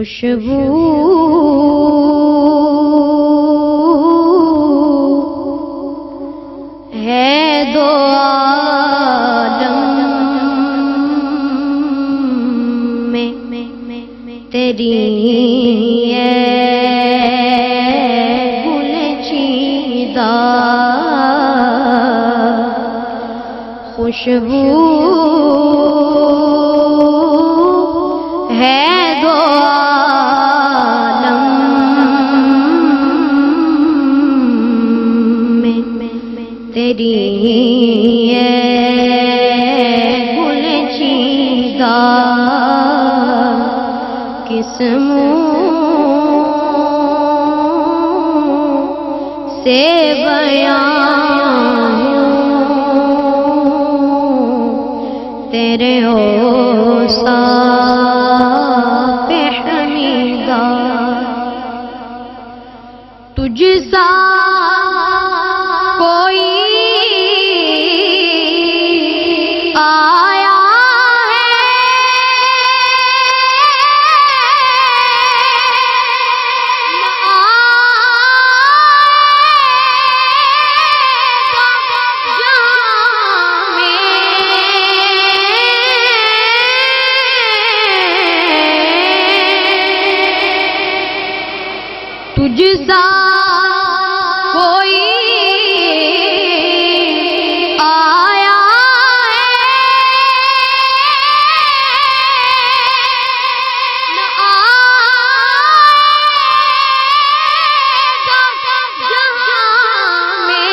خوشبو ہے دو عالم میں تیری گل چیدہ خوشبو ہے دو عالم میں تیری گل چیدہ کس منہ سے بیان تیرے اوصاف حمیدہ تجھ سا کوئی آیا تجھ سا کوئی آیا نہ آئے گا جہاں میں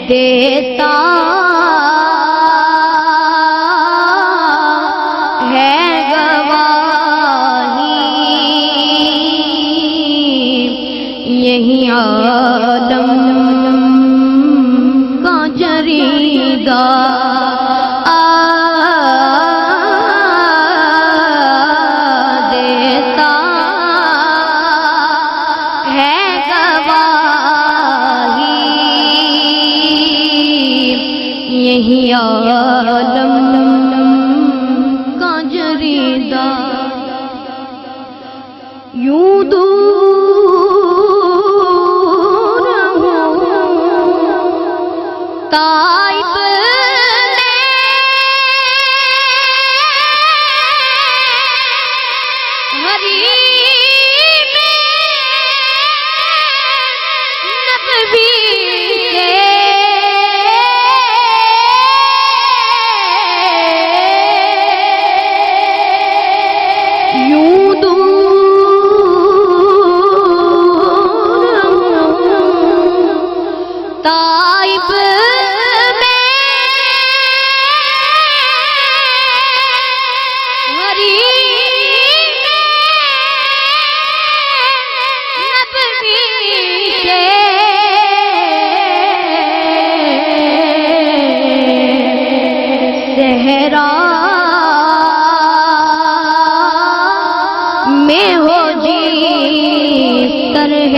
دیتا یہی عالم کا جریدہ دیتا ہے گواہی یہی عالم کا جریدہ یوں طائف میں حریم نبوی کے یوں طائف صحرا میں ہو جس طرح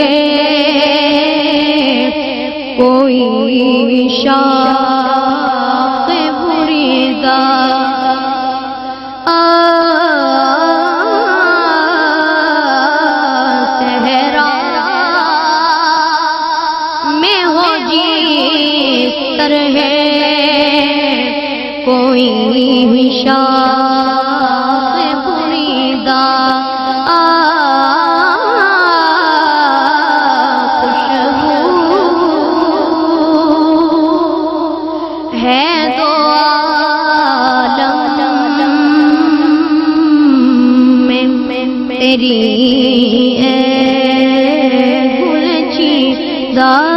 کوئی شاخ بریدہ صحرا میں ہو جس طرح کوئی شاخ بریدہ خوشبو ہے دو عالم میں تیری گل چیدہ